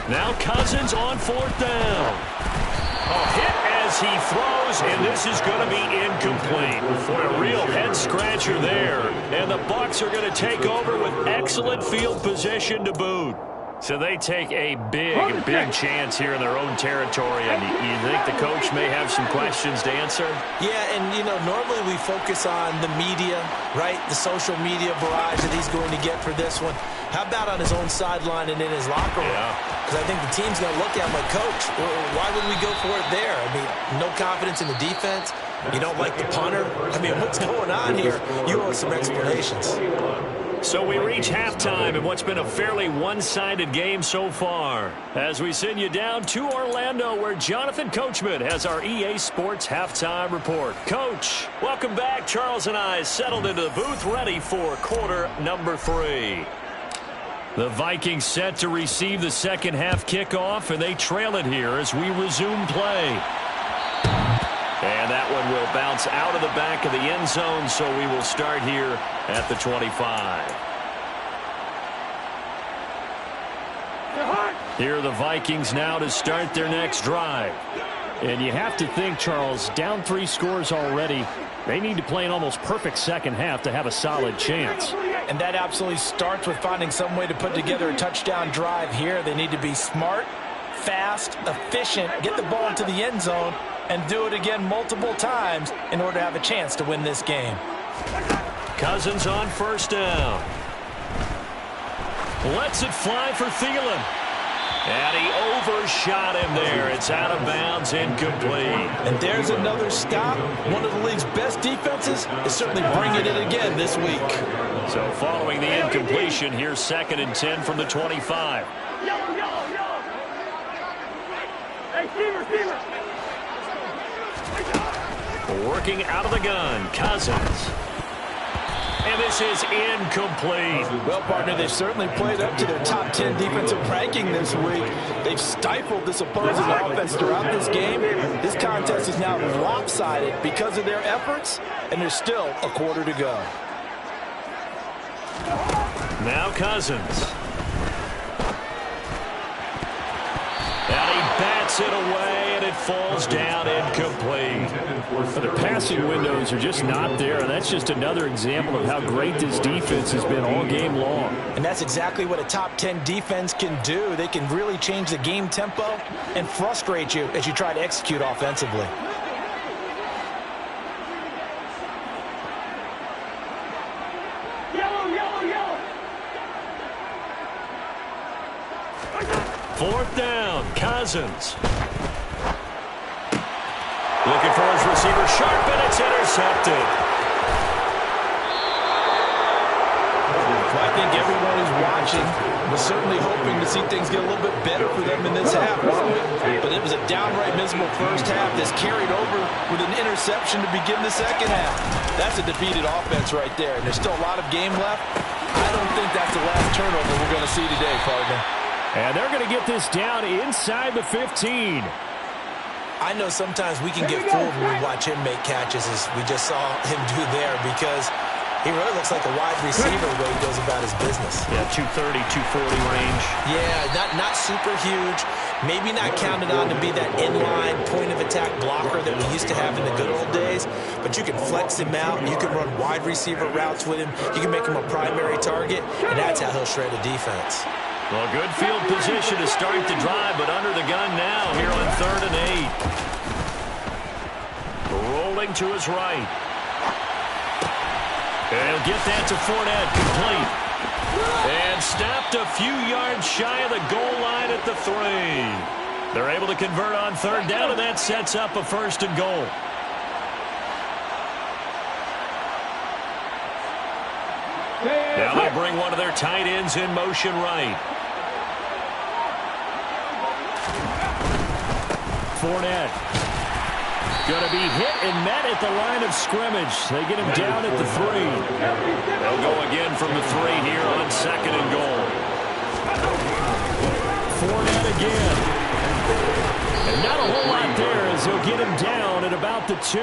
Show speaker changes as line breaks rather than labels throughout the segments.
Now Cousins on 4th down. Hit as he throws, and this is going to be incomplete. Boy, a real head-scratcher there. And the Bucs are going to take over with excellent field position to boot. So they take a big chance here in their own territory. And you think the coach may have some questions to answer?
Yeah, and, normally we focus on the media, right? The social media barrage that he's going to get for this one. How about on his own sideline and in his locker room? Because I think the team's going to look at him like, Coach, why would we go for it there? I mean, no confidence in the defense. You don't like the punter. I mean, what's going on here? You owe us some explanations.
So we reach halftime in what's been a fairly one-sided game so far. As we send you down to Orlando, where Jonathan Coachman has our EA Sports Halftime Report. Coach, welcome back. Charles and I settled into the booth, ready for quarter number 3. The Vikings set to receive the second half kickoff, and they trail it here as we resume play. And that one will bounce out of the back of the end zone, so we will start here at the 25. Here are the Vikings now to start their next drive.
And you have to think, Charles, down 3 scores already. They need to play an almost perfect second half to have a solid chance.
And that absolutely starts with finding some way to put together a touchdown drive here. They need to be smart, fast, efficient, get the ball into the end zone, and do it again multiple times in order to have a chance to win this game.
Cousins on 1st down. Lets it fly for Thielen. And he overshot him there. It's out of bounds, incomplete.
And there's another stop. One of the league's best defenses is certainly bringing it again this week.
So following the incompletion, here's 2nd and 10 from the 25. Working out of the gun, Cousins. And this is incomplete.
Well, partner, they've certainly played up to their top 10 defensive ranking this week. They've stifled this opposing offense throughout this game. This contest is now lopsided because of their efforts, and there's still a quarter to go.
Now Cousins. And he bats it away, and it falls down incomplete.
The passing windows are just not there, and that's just another example of how great this defense has been all game long.
And that's exactly what a top 10 defense can do. They can really change the game tempo and frustrate you as you try to execute offensively.
Fourth down, Cousins. Looking for his receiver, Sharp, and it's intercepted.
Well, I think everyone who's watching was certainly hoping to see things get a little bit better for them in this half, but it was a downright miserable first half that's carried over with an interception to begin the second half. That's a defeated offense right there, and there's still a lot of game left. I don't think that's the last turnover we're going to see today, partner.
And they're going to get this down inside the 15.
I know sometimes we can get fooled when we watch him make catches, as we just saw him do there, because he really looks like a wide receiver the way he goes about his business.
Yeah, 230, 240 range.
Yeah, not super huge. Maybe not counted on to be that inline point-of-attack blocker that we used to have in the good old days, but you can flex him out. You can run wide receiver routes with him. You can make him a primary target, and that's how he'll shred a defense.
Well, good field position to start the drive, but under the gun now here on 3rd and 8. Rolling to his right. And he'll get that to Fournette, complete. And stopped a few yards shy of the goal line at the 3. They're able to convert on 3rd down, and that sets up a 1st and goal. Now they bring one of their tight ends in motion right.
Fournette going to be hit and met at the line of scrimmage. They get him down at the 3.
They'll go again from the 3 here on 2nd and goal.
Fournette again. And not a whole lot there as he'll get him down at about the 2.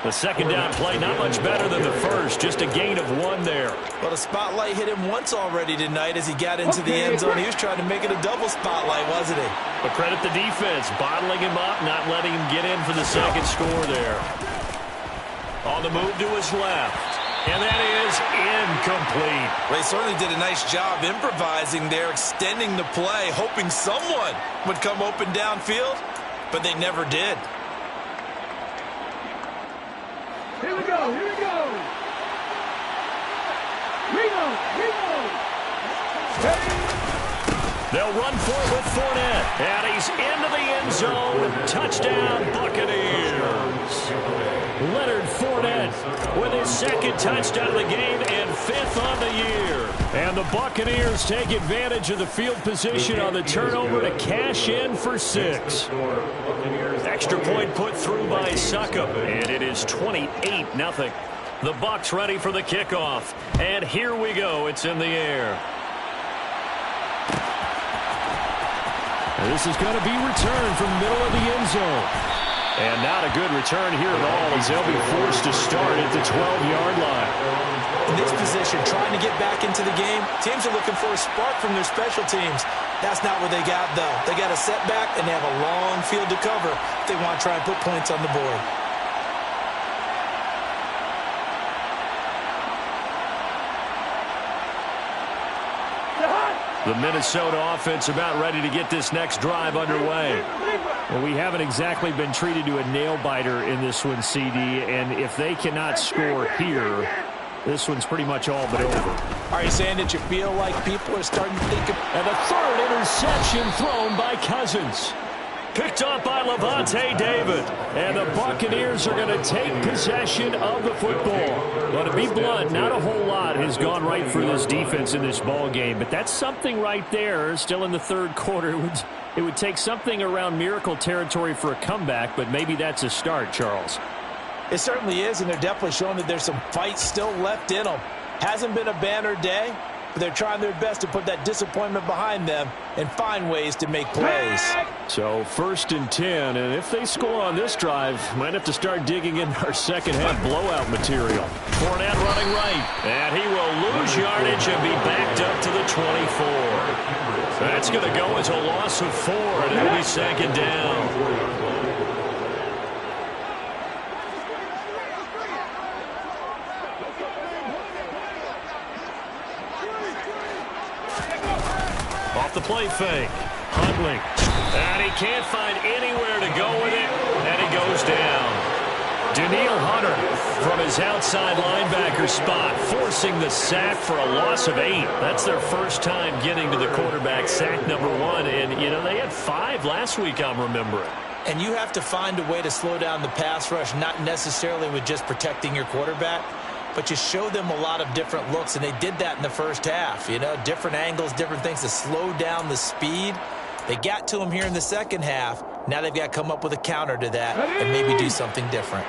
The second down play, not much better than the first, just a gain of 1 there.
Well, the spotlight hit him once already tonight as he got into the end zone. He was trying to make it a double spotlight, wasn't he?
But credit the defense, bottling him up, not letting him get in for the second score there. On the move to his left. And that is incomplete.
They certainly did a nice job improvising there, extending the play, hoping someone would come open downfield, but they never did.
Here we go, here we go.
They'll run for it with Fournette. And he's into the end zone. Touchdown, Buccaneers. Leonard Fournette with his second touchdown of the game and 5th on the year. And the Buccaneers take advantage of the field position on the turnover to cash in for 6. Extra point put through by Succop. And it is 28-0. The Bucs ready for the kickoff. And here we go. It's in the air.
This is going to be returned from the middle of the end zone. And not a good return here at all as they'll be forced to start at the 12-yard line.
In this position, trying to get back into the game, teams are looking for a spark from their special teams. That's not what they got, though. They got a setback, and they have a long field to cover if they want to try and put points on the board.
The Minnesota offense about ready to get this next drive underway.
Well, we haven't exactly been treated to a nail-biter in this one, CD, and if they cannot score here, this one's pretty much all but over.
Are you saying that you feel like people are starting to think of...
And the third interception thrown by Cousins.
Picked up by Levante David. And the Buccaneers are going to take possession of the football. Well, to be blunt, not a whole lot has gone right for this defense in this ball game. But that's something right there. Still in the third quarter. It would take something around miracle territory for a comeback, but maybe that's a start, Charles.
It certainly is, and they're definitely showing that there's some fight still left in them. Hasn't been a banner day, but they're trying their best to put that disappointment behind them and find ways to make plays.
So 1st and 10, and if they score on this drive, might have to start digging in our second-half blowout material.
Fournette running right, and he will lose yardage and be backed up to the 24. That's going to go as a loss of 4, and it'll be 2nd down. Off the play fake. Huntley. And he can't find anywhere to go with it. And he goes down. Danielle Hunter from his outside linebacker spot, forcing the sack for a loss of 8. That's their first time getting to the quarterback, sack number 1. And, you know, they had 5 last week, I'm remembering.
And you have to find a way to slow down the pass rush, not necessarily with just protecting your quarterback, but you show them a lot of different looks, and they did that in the first half. You know, different angles, different things to slow down the speed. They got to him here in the second half. Now they've got to come up with a counter to that and maybe do something different.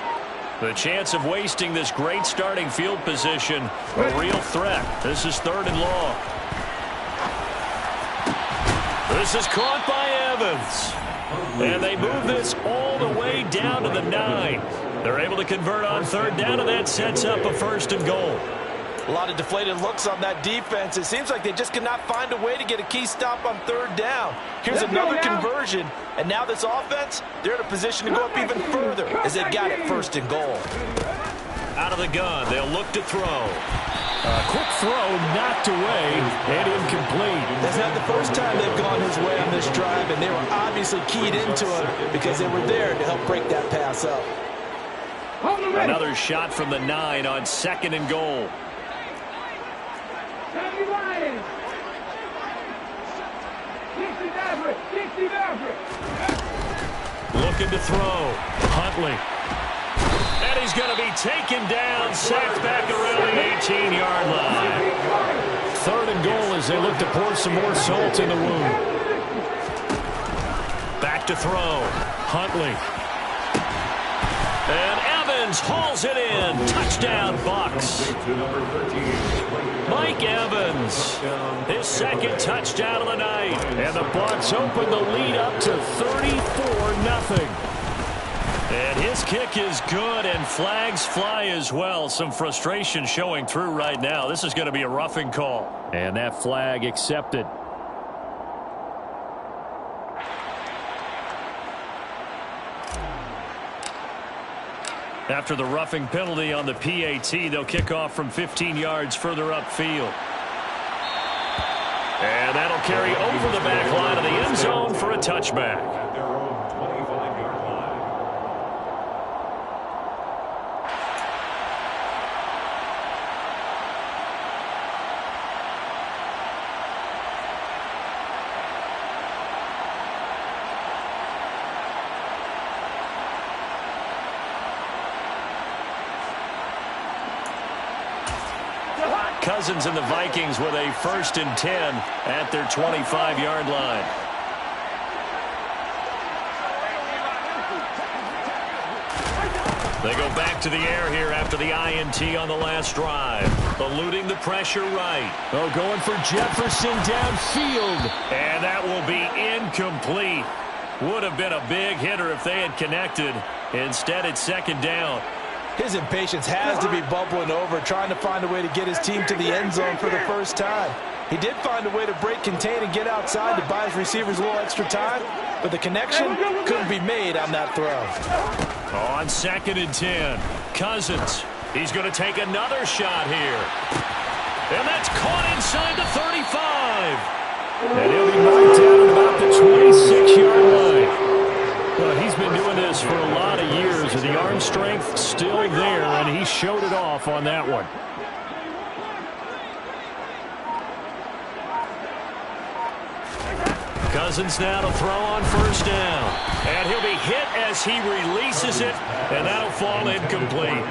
The chance of wasting this great starting field position, a real threat. This is 3rd and long. This is caught by Evans. And they move this all the way down to the 9. They're able to convert on 3rd down, and that sets up a 1st and goal.
A lot of deflated looks on that defense. It seems like they just cannot find a way to get a key stop on 3rd down. Here's another conversion, and now this offense, they're in a position to go up even further as they've got it 1st and goal.
Out of the gun, they'll look to throw.
A quick throw knocked away and incomplete.
That's not the first time they've gone his way on this drive, and they were obviously keyed into him because they were there to help break that pass up.
Another shot from the 9 on 2nd and goal. Looking to throw. Huntley. And he's going to be taken down, sacked back around the 18-yard line.
3rd and goal as they look to pour some more salt in the wound.
Back to throw. Huntley. And Evans hauls it in. Touchdown, Bucs. Mike Evans, his second touchdown of the night.
And the Bucs open the lead up to 34-0.
And his kick is good, and flags fly as well. Some frustration showing through right now. This is going to be a roughing call.
And that flag accepted.
After the roughing penalty on the PAT, they'll kick off from 15 yards further upfield. And that'll carry over the back line of the end zone for a touchback. Cousins and the Vikings with a 1st and 10 at their 25-yard line. They go back to the air here after the INT on the last drive. Eluding the pressure right.
Oh, going for Jefferson downfield.
And that will be incomplete. Would have been a big hitter if they had connected. Instead, it's 2nd down.
His impatience has to be bubbling over, trying to find a way to get his team to the end zone for the first time. He did find a way to break contain and get outside to buy his receivers a little extra time, but the connection couldn't be made on that throw.
On 2nd and 10, Cousins. He's going to take another shot here. And that's caught inside the 35.
And he'll be knocked down at about the 26-yard line. Well, he's been doing this for a lot of years, and the arm strength still there, and he showed it off on that one.
Cousins now to throw on 1st down. And he'll be hit as he releases it, and that'll fall incomplete.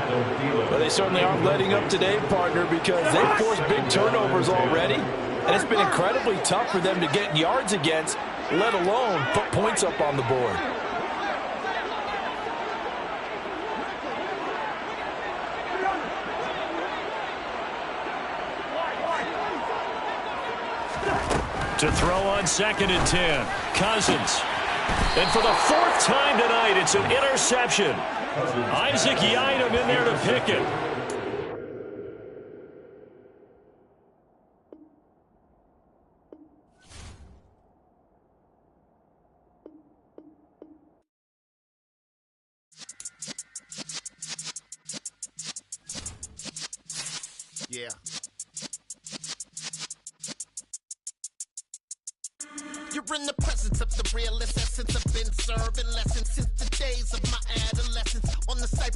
Well, they certainly aren't letting up today, partner, because they've forced big turnovers already, and it's been incredibly tough for them to get yards against, let alone put points up on the board.
To throw on 2nd and 10, Cousins. And for the 4th time tonight, it's an interception. Isaac Yiadom in there to pick it.
Yeah. You're in the presence of the realest essence. I've been serving lessons since the days of my adolescence on the cyber.